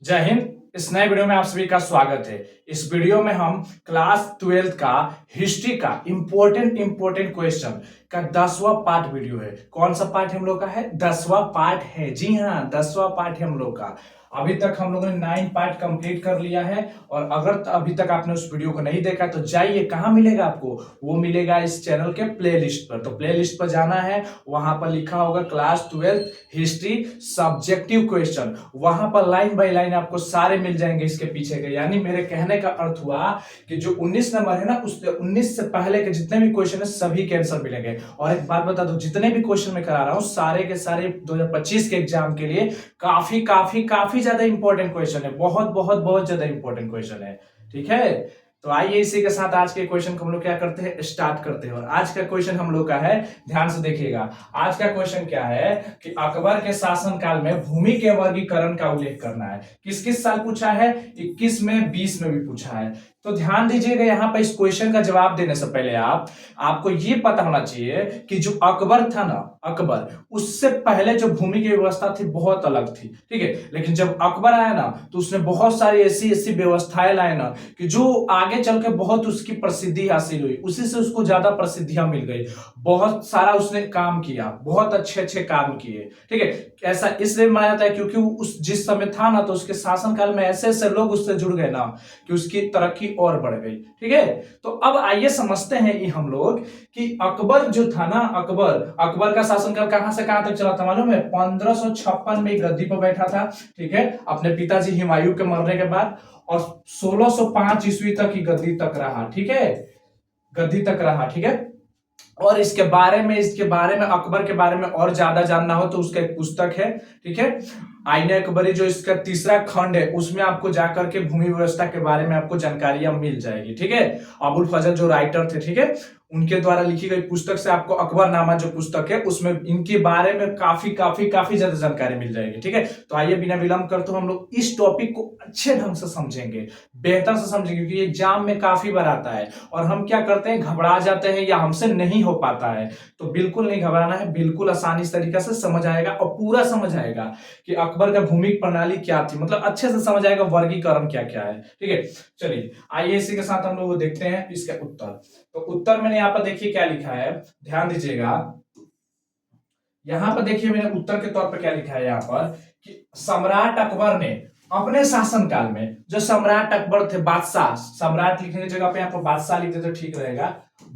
जय हिंद। इस नए वीडियो में आप सभी का स्वागत है। इस वीडियो में हम क्लास 12th का हिस्ट्री का इंपॉर्टेंट क्वेश्चन का 10वां पार्ट वीडियो है। कौन सा पार्ट हम लोग का है? 10वां पार्ट है। जी हाँ, 10वां पार्ट है हम लोग का। अभी तक हम लोगों ने 9 पार्ट कंप्लीट कर लिया है। और अगर अभी तक आपने उस वीडियो को नहीं देखा तो जाइए, कहाँ मिलेगा आपको? वो मिलेगा इस चैनल के प्लेलिस्ट पर। तो प्लेलिस्ट पर जाना है, वहां पर लिखा होगा class 12th history subjective question. वहां पर लाइन बाय लाइन आपको सारे मिल जाएंगे इसके पीछे के। यानी मेरे कहने का अर्थ हुआ कि जो 19 नंबर है ना, उस 19 से पहले के जितने भी क्वेश्चन है सभी के आंसर मिलेंगे। और एक बात बता दो, जितने भी क्वेश्चन मैं करा रहा हूं सारे के सारे 2025 के एग्जाम के लिए काफी काफी काफी ज्यादा इंपॉर्टेंट क्वेश्चन है। बहुत बहुत बहुत ज्यादा इंपॉर्टेंट क्वेश्चन है। ठीक है, तो आइए इसी के साथ आज के क्वेश्चन को हम लोग क्या करते हैं, स्टार्ट करते हैं। और आज का क्वेश्चन हम लोग का है, ध्यान से देखिएगा। आज का क्वेश्चन क्या है कि अकबर के शासनकाल में भूमि के वर्गीकरण का उल्लेख करना है। किस किस साल पूछा है? 21 में, 20 में भी पूछा है। तो ध्यान दीजिएगा, यहाँ पर इस क्वेश्चन का जवाब देने से पहले आपको ये पता होना चाहिए कि जो अकबर था ना, अकबर, उससे पहले जो भूमि की व्यवस्था थी बहुत अलग थी। ठीक है, लेकिन जब अकबर आया ना तो उसने बहुत सारी ऐसी ऐसी व्यवस्थाएं लाए ना कि जो आगे चल के बहुत उसकी प्रसिद्धि हासिल हुई, उसी से उसको ज्यादा प्रसिद्धियां मिल गई। बहुत सारा उसने काम किया, बहुत अच्छे अच्छे काम किए। ठीक है, ऐसा इसलिए माना जाता है क्योंकि उस जिस समय था ना तो उसके शासनकाल में ऐसे ऐसे लोग उससे जुड़ गए ना कि उसकी तरक्की और बढ़ गई। ठीक है, तो अब आइए समझते हैं ये हम लोग कि अकबर जो था ना, अकबर अकबर का शासनकाल कहां से कहां तक चला था मालूम है? 1556 में गद्दी पर बैठा था। ठीक है, अपने पिताजी हुमायूं के मरने के बाद। और 1605 ईस्वी तक ही गद्दी तक रहा। ठीक है, गद्दी तक रहा। ठीक है, और इसके बारे में अकबर के बारे में और ज्यादा जानना हो तो उसका एक पुस्तक है। ठीक है, आईने अकबरी, जो इसका तीसरा खंड है, उसमें आपको जाकर के भूमि व्यवस्था के बारे में आपको जानकारियां मिल जाएगी। ठीक है, अबुल फजल जो राइटर थे, ठीक है, उनके द्वारा लिखी गई पुस्तक से आपको अकबरनामा जो पुस्तक है उसमें इनके बारे में काफी काफी काफी ज्यादा जानकारी मिल जाएगी। ठीक है, तो आइए बिना विलंब करते हुए हम लोग इस टॉपिक को अच्छे ढंग से समझेंगे, बेहतर से समझेंगे, क्योंकि एग्जाम में काफी बार आता है और हम क्या करते हैं, घबरा जाते हैं या हमसे नहीं हो पाता है। तो बिल्कुल नहीं घबराना है, बिल्कुल आसानी तरीके से समझ आएगा और पूरा समझ आएगा कि अकबर का भूमि प्रणाली क्या थी, मतलब अच्छे से समझ आएगा वर्गीकरण क्या क्या है। ठीक है, चलिए आइए इसी के साथ हम लोग देखते हैं इसका उत्तर। तो उत्तर मैंने यहाँ पर देखिए क्या लिखा है, ध्यान दीजिएगा। यहाँ पर देखिए मैंने उत्तर के तौर पर क्या लिखा है यहाँ पर कि सम्राट अकबर ने अपने शासनकाल में, जो सम्राट अकबर थे, बादशाह, सम्राट लिखने की जगह पे यहाँ पर बादशाह लिख देते तो ठीक रहेगा।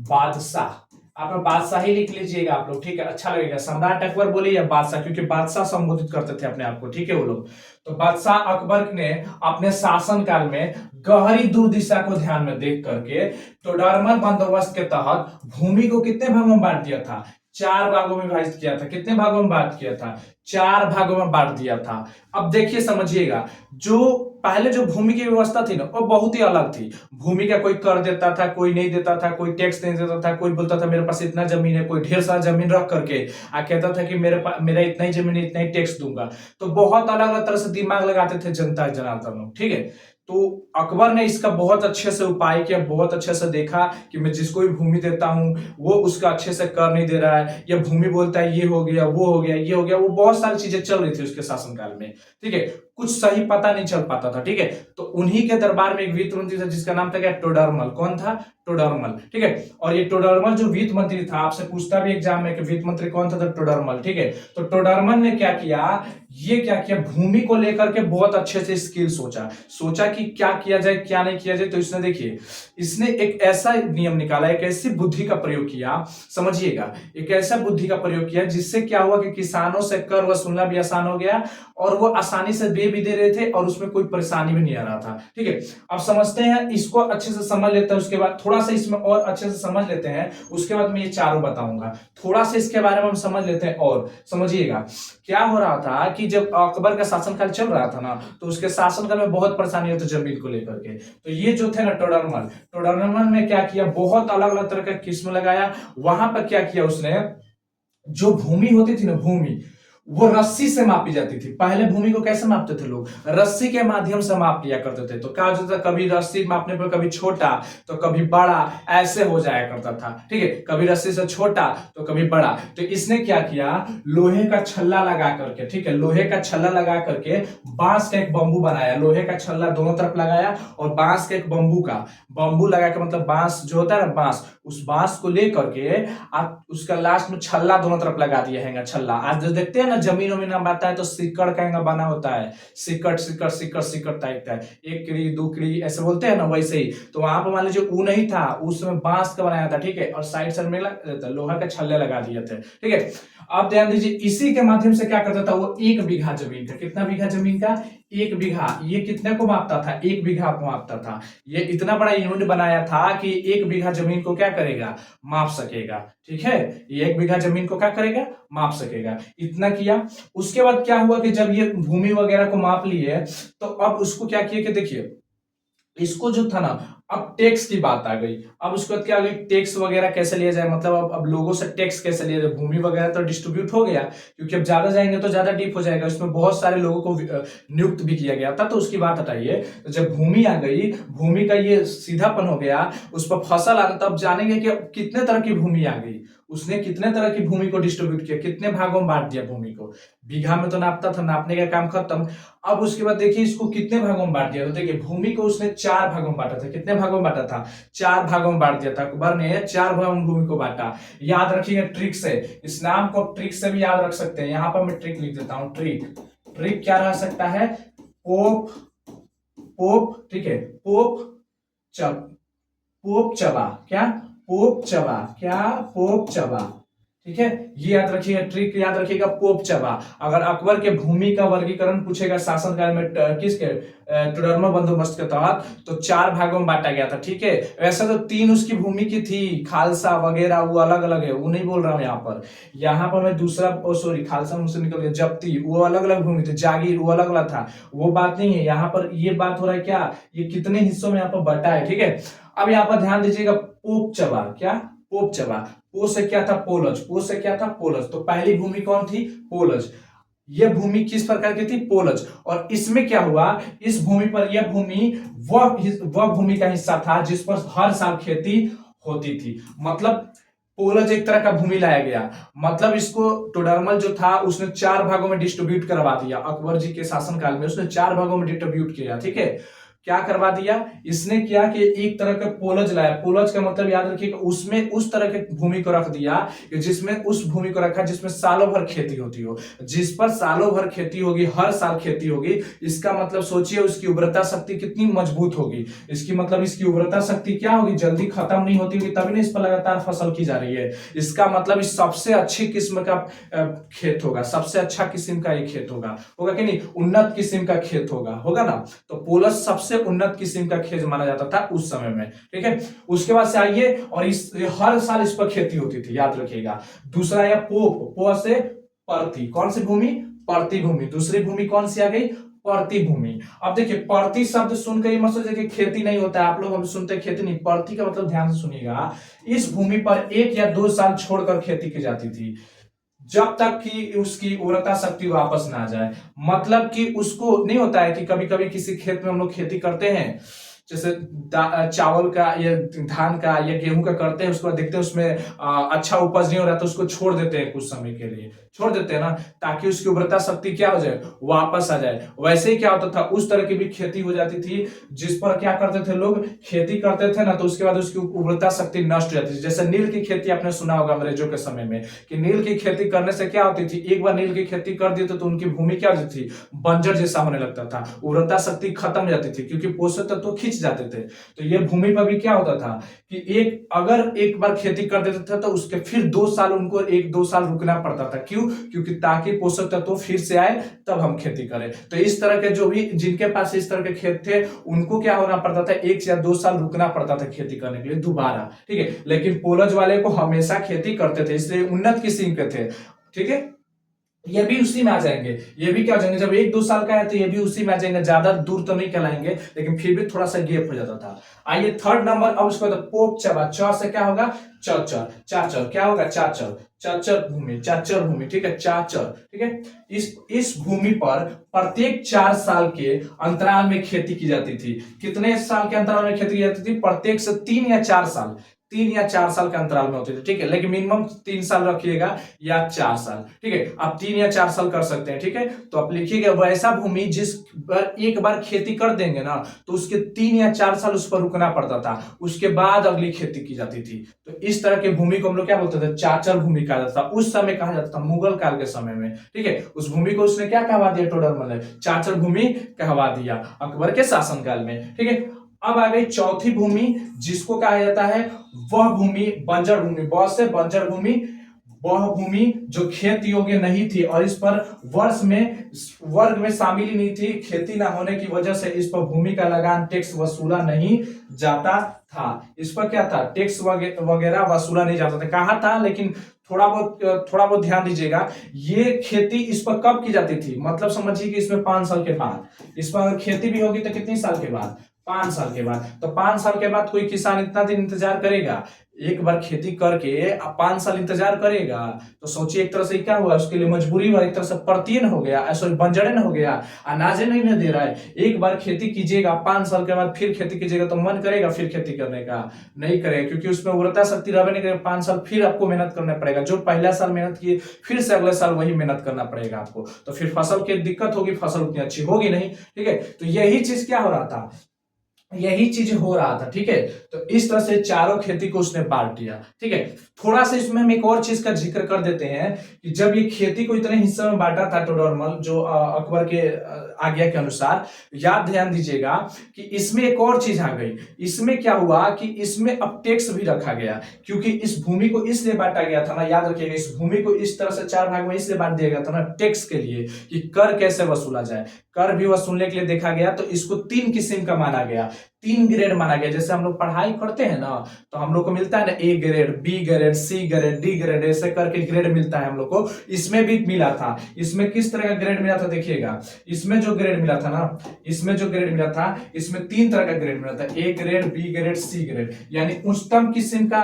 बादशाह, आप लोग बादशाह ही लिख लीजिएगा आप लोग, ठीक है, अच्छा लगेगा। सम्राट अकबर बोले या बादशाह, क्योंकि बादशाह संबोधित करते थे अपने आप को। ठीक है, वो लोग। तो बादशाह अकबर ने अपने शासनकाल में गहरी दुर्दिशा को ध्यान में देख करके टोडरमल बंदोबस्त के तहत भूमि को कितने भागों में बांट दिया था? 4 भागों में विभाजित किया था। कितने भागों में बांट किया था? 4 भागों में बांट दिया था। अब देखिए समझिएगा, जो पहले जो भूमि की व्यवस्था थी ना वो बहुत ही अलग थी। भूमि का कोई कर देता था, कोई नहीं देता था, कोई टैक्स नहीं देता था, कोई बोलता था मेरे पास इतना जमीन है, कोई ढेर सारा जमीन रख करके कहता था कि मेरा इतना ही जमीन है, इतना ही टैक्स दूंगा। तो बहुत अलग अलग तरह से दिमाग लगाते थे जनता जनार्दन लोग। ठीक है, तो अकबर ने इसका बहुत अच्छे से उपाय किया, बहुत अच्छे से देखा कि मैं जिसको भी भूमि देता हूं वो उसका अच्छे से कर नहीं दे रहा है, या भूमि बोलता है ये हो गया, वो हो गया, ये हो गया, वो बहुत सारी चीजें चल रही थी उसके शासनकाल में। ठीक है, कुछ सही पता नहीं चल पाता था। ठीक है, तो उन्हीं के दरबार में एक वित्त मंत्री था जिसका नाम था क्या? टोडरमल। कौन था? टोडरमल। ठीक है, और ये टोडरमल जो वित्त मंत्री था, आपसे पूछता भी एग्जाम में कि वित्त मंत्री कौन था? तो टोडरमल। ठीक है, तो टोडरमल ने क्या किया, ये क्या किया, भूमि को लेकर के बहुत अच्छे से स्किल सोचा सोचा कि क्या किया जाए क्या नहीं किया जाए। तो इसने देखिए, इसने एक ऐसा नियम निकाला, एक ऐसी बुद्धि का प्रयोग किया, समझिएगा, एक ऐसा बुद्धि का प्रयोग किया जिससे क्या हुआ कि किसानों से कर वसूलना भी आसान हो गया और वो आसानी से दे भी दे रहे थे और उसमें कोई परेशानी भी नहीं आ रहा था। ठीक है, अब समझते हैं, इसको अच्छे से समझ लेते हैं, उसके बाद थोड़ा सा इसमें और अच्छे से समझ लेते हैं, उसके बाद मैं ये चारों बताऊंगा। थोड़ा सा इसके बारे में हम समझ लेते हैं और समझिएगा क्या हो रहा था कि जब अकबर का शासनकाल चल रहा था ना तो उसके शासनकाल में बहुत परेशानी होती जमीन को लेकर के। तो ये जो थे ना टोडरमल, टोडरमल ने क्या किया, बहुत अलग अलग तरह का किस्म लगाया। वहां पर क्या किया उसने, जो भूमि होती थी ना, भूमि, वो रस्सी से मापी जाती थी। पहले भूमि को कैसे मापते थे लोग? रस्सी के माध्यम से माप लिया करते थे। तो क्या होता था, कभी रस्सी मापने पर कभी छोटा तो कभी बड़ा, ऐसे हो जाया करता था। ठीक है, कभी रस्सी से छोटा तो कभी बड़ा। तो इसने क्या किया, लोहे का छल्ला लगा करके, ठीक है, लोहे का छल्ला लगा करके बांस का एक बंबू बनाया। लोहे का छल्ला दोनों तरफ लगाया और बांस के एक बंबू लगा के, मतलब बांस जो होता है ना, बांस, उस बांस को लेकर के आप उसका लास्ट में छल्ला दोनों तरफ लगा दिया हैगा। छल्ला आज जो देखते हैं ना जमीन वमीन में आता है तो सिक्कड़ का बना होता है, सिक्कड़ सिक्कड़ सिक्कड़ सिक्कड़ टाइप का, एक कीड़ी दो कीड़ी ऐसे बोलते हैं ना, वैसे ही। तो वहां पर मान लीजिए वो नहीं था, उसमें बांस का बनाया था, ठीक है, और साइड साइड में लोहा के छल्ले लगा दिए थे। ठीक है, अब ध्यान दीजिए, इसी के माध्यम से क्या करता था वो, 1 बीघा जमीन का, कितना बीघा जमीन का, 1 बीघा, ये कितने को मापता था, 1 बीघा को मापता था। ये इतना बड़ा यूनिट बनाया था कि 1 बीघा जमीन को क्या करेगा, माप सकेगा। ठीक है, ये 1 बीघा जमीन को क्या करेगा, माप सकेगा। इतना किया। उसके बाद क्या हुआ कि जब ये भूमि वगैरह को माप लिए तो अब उसको क्या किया कि देखिए, इसको जो था ना, अब टैक्स की बात आ गई। अब उसके बाद क्या आ गई, टैक्स वगैरह कैसे लिया जाए, मतलब अब लोगों से टैक्स कैसे लिया जाए। भूमि वगैरह तो डिस्ट्रीब्यूट हो गया, क्योंकि अब ज्यादा जाएंगे तो ज्यादा डीप हो जाएगा, इसमें बहुत सारे लोगों को नियुक्त भी किया गया था, तो उसकी बात हटाइए। तो जब भूमि आ गई, भूमि का ये सीधापन हो गया, उस पर फसल आ, तब जानेंगे कि कितने तरह की भूमि आ गई। उसने कितने तरह की भूमि को डिस्ट्रीब्यूट किया, कितने भागों में बांट दिया भूमि को। बीघा में तो नापता था, नापने का काम खत्म। अब उसके बाद देखिए इसको कितने भागों में बांट दिया। तो देखिए भूमि को उसने 4 भागों में बांटा था। कितने भागों में बांटा था, 4 भागों में बांट दिया था। अकबर ने 4 भागों में भूमि को बांटा। याद रखिएगा ट्रिक से, इस नाम को ट्रिक से भी याद रख सकते हैं। यहां पर मैं ट्रिक लिख देता हूं, ट्रिक। ट्रिक क्या रह सकता है, पोप, पोप, ठीक है, पोप चब, पोप चबा, क्या, पोप चबा, क्या, पोप चबा। ठीक है, ये याद रखिएगा, ट्रिक याद रखिएगा, पोप चबा। अगर अकबर के भूमि का वर्गीकरण पूछेगा शासनकाल में किसके, टोडरमल बंदोबस्त के तहत, तो 4 भागों में बांटा गया था। ठीक है, वैसे तो 3 उसकी भूमि की थी, खालसा वगैरह, वो अलग अलग है, वो नहीं बोल रहा हूं यहाँ पर मैं दूसरा, सॉरी, खालसा मुझसे निकल गया, जब्ती, वो अलग अलग भूमि थी, जागीर वो अलग अलग था, वो बात नहीं है। यहाँ पर ये बात हो रहा है क्या, ये कितने हिस्सों में यहाँ पर बटा है। ठीक है, अब यहाँ पर ध्यान दीजिएगा, पोप चबा, क्या, पोप चबा। पो से क्या था, पोलज, पो से क्या था, पोलज। तो पहली भूमि कौन थी, पोलज। यह भूमि किस प्रकार की थी, पोलज। और इसमें क्या हुआ, इस भूमि पर, यह भूमि वह भूमि का हिस्सा था जिस पर हर साल खेती होती थी। मतलब पोलज एक तरह का भूमि लाया गया। मतलब इसको टोडरमल जो था उसने 4 भागों में डिस्ट्रीब्यूट करवा दिया। अकबर जी के शासनकाल में उसने 4 भागों में डिस्ट्रीब्यूट किया। ठीक है, क्या करवा दिया इसने, किया कि एक तरह का पोलज लाया। पोलज का मतलब याद रखिएगा, उसमें उस तरह के भूमि को रख दिया कि जिसमें, उस भूमि को रखा जिसमें सालों भर खेती होती हो, जिस पर सालों भर खेती होगी, हर साल खेती होगी। इसका मतलब सोचिए उसकी उर्वरता शक्ति कितनी मजबूत होगी। इसकी मतलब इसकी उर्वरता शक्ति क्या होगी, जल्दी खत्म नहीं होती होगी, तभी ना इस पर लगातार फसल की जा रही है। इसका मतलब इस सबसे अच्छी किस्म का खेत होगा, सबसे अच्छा किस्म का ये खेत होगा, होगा कि नहीं, उन्नत किस्म का खेत होगा ना। तो पोलज सबसे उन्नत किस्म का खेत माना जाता था उस समय में। ठीक है, उसके बाद से आइए, और इस हर साल इस पर खेती होती थी, याद रखिएगा। दूसरा है पोप, पो से परती, कौन सी भूमि, परती भूमि। दूसरी भूमि कौन सी आ गई, परती भूमि। अब देखिए परती शब्द सुनकर ही मत सोचिए कि खेती नहीं होता है, आप लोग हम सुनते खेती नहीं, परती का मतलब ध्यान से सुनिएगा, इस भूमि पर 1 या 2 साल छोड़कर खेती की जाती थी, जब तक कि उसकी उर्वरता शक्ति वापस ना आ जाए। मतलब कि उसको नहीं होता है कि कभी कभी किसी खेत में हम लोग खेती करते हैं, जैसे चावल का या धान का या गेहूं का करते हैं, उसके बाद देखते हैं उसमें अच्छा उपज नहीं हो रहा तो उसको छोड़ देते हैं, कुछ समय के लिए छोड़ देते हैं ना, ताकि उसकी उर्वरता शक्ति क्या हो जाए, वापस आ जाए। वैसे ही क्या होता था, उस तरह की भी खेती हो जाती थी जिस पर क्या करते थे लोग, खेती करते थे ना, तो उसके बाद उसकी उर्वरता शक्ति नष्ट हो जाती थी। जैसे नील की खेती आपने सुना होगा अंग्रेजों के समय में, कि नील की खेती करने से क्या होती थी, एक बार नील की खेती कर दी तो उनकी भूमि क्या होती थी, बंजर जैसा होने लगता था, उर्वरता शक्ति खत्म हो जाती थी, क्योंकि पोषक तत्व तो खींच जाते थे। तो ये भूमि पर भी क्या होता था कि अगर एक बार खेती कर देते थे तो उसके फिर 2 साल उनको 1-2 साल रुकना पड़ता था। क्यों, क्योंकि ताकि पोषक तत्व फिर से आए तब हम खेती करें। तो इस तरह के जो भी जिनके पास इस तरह के खेत थे उनको क्या होना पड़ता था, 1 या 2 साल रुकना पड़ता था खेती करने के लिए दोबारा। ठीक है, लेकिन पोलज वाले को हमेशा खेती करते थे, इसलिए उन्नत किस्म के थे। ठीक है, ये भी उसी में आ जाएंगे, ये भी क्या हो जाएंगे, जब 1-2 साल का है तो ये भी उसी में आ जाएंगे, ज्यादा दूर तो नहीं कहलाएंगे, लेकिन फिर भी थोड़ा सा गैप हो जाता था। आइए थर्ड नंबर, अब उसको पोप चबा, च से क्या होगा, चाचर, चाचर क्या होगा, चाचर। चाचर भूमि, ठीक है, चाचर, ठीक है। इस भूमि पर प्रत्येक 4 साल के अंतराल में खेती की जाती थी। कितने साल के अंतराल में खेती की जाती थी? प्रत्येक से 3 या 4 साल, 3 या 4 साल के अंतराल में होते थे, ठीक है। लेकिन मिनिमम 3 साल रखिएगा या 4 साल, ठीक है। आप 3 या 4 साल कर सकते हैं, ठीक है। तो आप लिखिएगा वैसा भूमि जिस पर एक बार खेती कर देंगे ना तो उसके 3 या 4 साल उस पर रुकना पड़ता था, उसके बाद अगली खेती की जाती थी। तो इस तरह के भूमि को हम लोग क्या बोलते थे? चाचर भूमि कहा जाता था। उस समय कहा जाता था, मुगल काल के समय में, ठीक है। उस भूमि को उसने क्या कहवा दिया? टोडरमल ने चाचर भूमि कहवा दिया अकबर के शासनकाल में, ठीक है। अब आ गई चौथी भूमि, जिसको कहा जाता है वह भूमि बंजर भूमि। बहुत से बंजर भूमि, वह भूमि जो खेत योग्य नहीं थी और इस पर वर्ग में शामिल ही नहीं थी। खेती ना होने की वजह से इस पर भूमि का लगान टैक्स वसूला नहीं जाता था। इस पर क्या था? टैक्स वगैरह वसूला नहीं जाता था। कहा था, लेकिन थोड़ा बहुत ध्यान दीजिएगा। ये खेती इस पर कब की जाती थी? मतलब समझिए कि इसमें 5 साल के बाद, इस पर अगर खेती भी होगी तो कितनी साल के बाद? 5 साल के बाद। तो 5 साल के बाद कोई किसान इतना दिन इंतजार करेगा? एक बार खेती करके 5 साल इंतजार करेगा तो सोचिए, एक तरह से क्या हुआ? उसके लिए मजबूरी हुआ, एक तरह से प्रतियन हो गया, सॉरी बंजरन हो गया, अनाज नहीं न दे रहा है। एक बार खेती कीजिएगा, 5 साल के बाद फिर खेती कीजिएगा तो मन करेगा फिर खेती करने का? नहीं करेगा, क्योंकि उसमें उर्वरता शक्ति रहने नहीं करेगा। 5 साल फिर आपको मेहनत करना पड़ेगा। जो पहला साल मेहनत किए फिर से अगले साल वही मेहनत करना पड़ेगा आपको। तो फिर फसल की दिक्कत होगी, फसल उतनी अच्छी होगी नहीं, ठीक है। तो यही चीज क्या हो रहा था? यही चीज हो रहा था, ठीक है। तो इस तरह से चारों खेती को उसने बांट दिया, ठीक है। थोड़ा सा इसमें हम एक और चीज का जिक्र कर देते हैं कि जब ये खेती को इतने हिस्से में बांटा था टोडरमल, जो अकबर के आज्ञा के अनुसार, ध्यान दीजिएगा कि इसमें एक और चीज आ गई। इसमें क्या हुआ कि इसमें अब टैक्स भी रखा गया, क्योंकि इस भूमि को इसलिए बांटा गया था ना, याद रखिएगा, इस भूमि को इस तरह से 4 भाग में इसलिए बांट दिया गया था ना, टैक्स के लिए, कि कर कैसे वसूला जाए। कर भी वसूलने के लिए देखा गया, तो इसको 3 किस्म का माना गया, 3 ग्रेड माना गया। जैसे हम लोग पढ़ाई करते हैं ना, तो हम लोग को मिलता है ना A grade, B grade, C grade, D grade, ऐसे करके ग्रेड मिलता है हम लोग को। इसमें भी मिला था। इसमें किस तरह का ग्रेड मिला था? देखिएगा, इसमें जो ग्रेड मिला था ना, इसमें जो ग्रेड मिला था, इसमें 3 तरह का ग्रेड मिला था, A grade, B grade, C grade. यानी उच्चतम किस्म का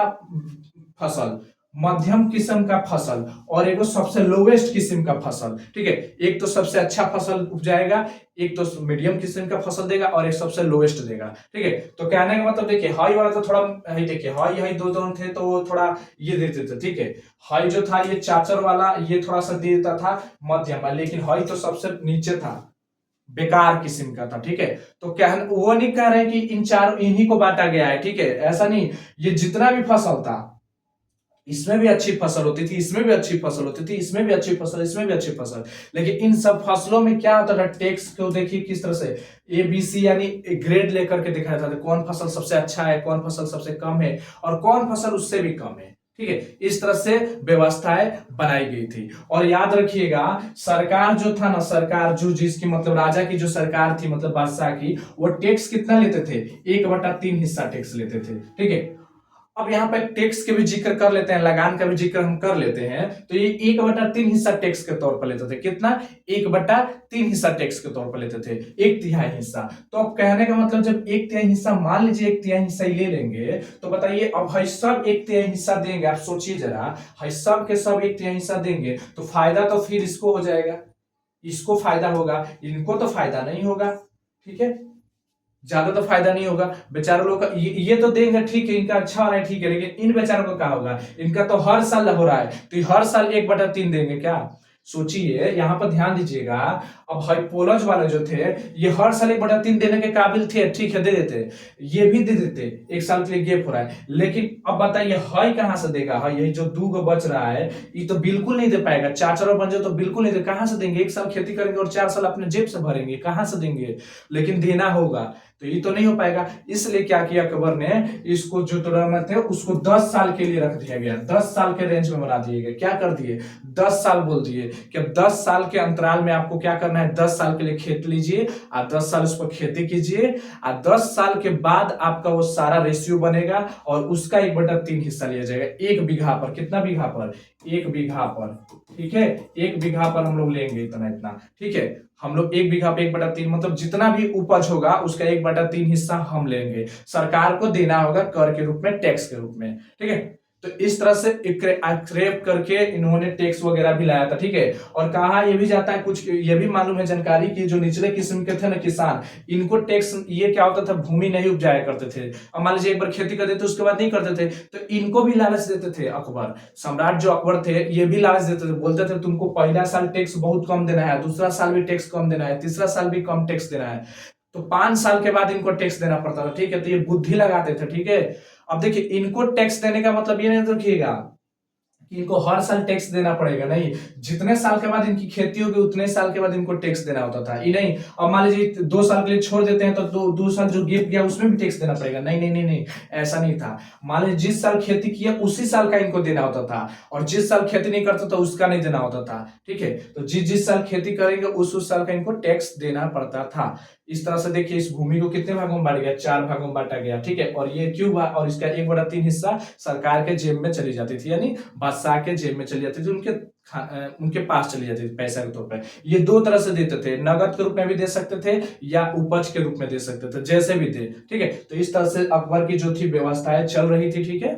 फसल, मध्यम किस्म का फसल और एक सबसे लोवेस्ट किस्म का फसल, ठीक है। एक तो सबसे अच्छा फसल उपजाएगा, एक तो मीडियम किस्म का फसल देगा और एक सबसे लोवेस्ट देगा, ठीक है। तो कहने का मतलब देखिए, हाई वाला तो थोड़ा देखिए, हाई दो दोनों थे तो वो थोड़ा ये देते थे, ठीक है। हाई जो था ये चाचर वाला, ये थोड़ा सा देता था मध्यम, लेकिन हाई तो सबसे नीचे था, बेकार किस्म का था, ठीक है। तो क्या वो नहीं कह रहे कि इन चारों इन्हीं को बांटा गया है, ठीक है, ऐसा नहीं। ये जितना भी फसल था, इसमें भी अच्छी फसल होती थी, इसमें भी अच्छी फसल होती थी, इसमें भी अच्छी फसल, इसमें भी अच्छी फसल, लेकिन इन सब फसलों में क्या होता था? टैक्स को देखिए किस तरह से ABC यानी ग्रेड लेकर के दिखाया था, कौन फसल सबसे अच्छा है, कौन फसल सबसे कम है और कौन फसल उससे भी कम है, ठीक है। इस तरह से व्यवस्थाएं बनाई गई थी। और याद रखिएगा, सरकार जो था ना, सरकार जो जिसकी मतलब राजा की जो सरकार थी, मतलब बादशाह की, वो टैक्स कितना लेते थे? 1/3 हिस्सा टैक्स लेते थे, ठीक है। अब यहाँ पे टैक्स के भी जिक्र कर लेते हैं, लगान का भी जिक्र हम कर लेते हैं। तो ये 1/3 हिस्सा टैक्स के तौर पर लेते थे। कितना? 1/3 हिस्सा टैक्स के तौर पर लेते थे, 1/3 हिस्सा। तो अब कहने का मतलब, जब 1/3 हिस्सा, मान लीजिए 1/3 हिस्सा ही ले लेंगे, तो बताइए अब भाई सब 1/3 हिस्सा देंगे। आप सोचिए जरा, भाई सब के सब 1/3 हिस्सा देंगे तो फायदा तो फिर इसको हो जाएगा, इसको फायदा होगा, इनको तो फायदा नहीं होगा, ठीक है। ज्यादा तो फायदा नहीं होगा बेचारों लोग का। ये तो देंगे, ठीक है, इनका अच्छा हो रहा है, ठीक है, लेकिन इन बेचारों को क्या होगा? इनका तो हर साल हो रहा है, तो हर साल 1/3 देंगे क्या? सोचिए, यहां पर ध्यान दीजिएगा। अब हाइपोलॉज वाले जो थे, ये हर साल 1/3 देने के काबिल थे, ठीक है, दे देते, ये भी दे देते, एक साल के लिए गैप हो रहा है। लेकिन अब बताइए, हाई कहां से देगा? हाई यही जो 2 बच रहा है, ये तो बिल्कुल नहीं दे पाएगा। चाचर और बंजर तो बिल्कुल नहीं दे, कहां से देंगे? 1 साल खेती करेंगे और 4 साल अपने जेब से भरेंगे, कहां से देंगे? लेकिन देना होगा, तो ये तो नहीं हो पाएगा। इसलिए क्या किया अकबर ने, इसको जो टोडरमल थे उसको 10 साल के लिए रख दिया गया, 10 साल के रेंज में बना दिए गए। क्या कर दिए? 10 साल बोल दिए कि अब 10 साल के अंतराल में आपको क्या करना है? 10 साल के लिए खेत लीजिए और 10 साल उस पर खेती कीजिए और 10 साल के बाद आपका वो सारा रेशियो बनेगा और उसका 1/3 हिस्सा लिया जाएगा। 1 बीघा पर, कितना बीघा पर? 1 बीघा पर, ठीक है। 1 बीघा पर हम लोग लेंगे इतना इतना, ठीक है। हम लोग 1 बीघा पे 1/3, मतलब जितना भी उपज होगा उसका 1/3 हिस्सा हम लेंगे। सरकार को देना होगा कर के रूप में, टैक्स के रूप में, ठीक है। तो तो इस तरह से क्रेप करके इन्होंने टैक्स वगैरह भी लाया था, ठीक है। और कहा यह भी जाता है, कुछ ये भी मालूम है जानकारी की जो निचले किस्म के थे ना किसान, इनको टैक्स, ये क्या होता था, भूमि नहीं उपजाया करते थे। अब मान लीजिए एक बार खेती करते थे उसके बाद नहीं करते थे, तो इनको भी लालच देते थे अकबर, सम्राट जो अकबर थे ये भी लालच देते थे, बोलते थे तुमको पहला साल टैक्स बहुत कम देना है, दूसरा साल भी टैक्स कम देना है, तीसरा साल भी कम टैक्स देना है। तो 5 साल के बाद इनको टैक्स देना पड़ता था, ठीक है। तो ये बुद्धि लगाते थे, ठीक है। अब देखिए इनको टैक्स देने का मतलब ये नहीं रखिएगा कि इनको हर साल टैक्स देना पड़ेगा, नहीं, जितने साल के बाद इनकी खेती होगी उतने साल के बाद इनको टैक्स देना होता था। ये नहीं अब मान लीजिए 2 साल के लिए छोड़ देते हैं तो दो साल जो गिफ्ट गया उसमें भी टैक्स देना पड़ेगा, नहीं नहीं नहीं नहीं, ऐसा नहीं था। मान लीजिए जिस साल खेती किया उसी साल का इनको देना होता था, और जिस साल खेती नहीं करता था उसका नहीं देना होता था, ठीक है। तो जिस साल खेती करेंगे उस साल का इनको टैक्स देना पड़ता था। इस तरह से देखिए इस भूमि को कितने भागों में बांटा गया, 4 भागों में बांटा गया, ठीक है। और ये क्यों और इसका 1/3 हिस्सा सरकार के जेब में चली जाती थी, यानी बादशाह के जेब में चली जाती थी, उनके पास चली जाती थी पैसा के तौर पर। ये 2 तरह से देते थे, नगद के रूप में भी दे सकते थे या उपज के रूप में दे सकते थे, जैसे भी दे, ठीक है। तो इस तरह से अकबर की जो थी व्यवस्थाएं चल रही थी, ठीक है।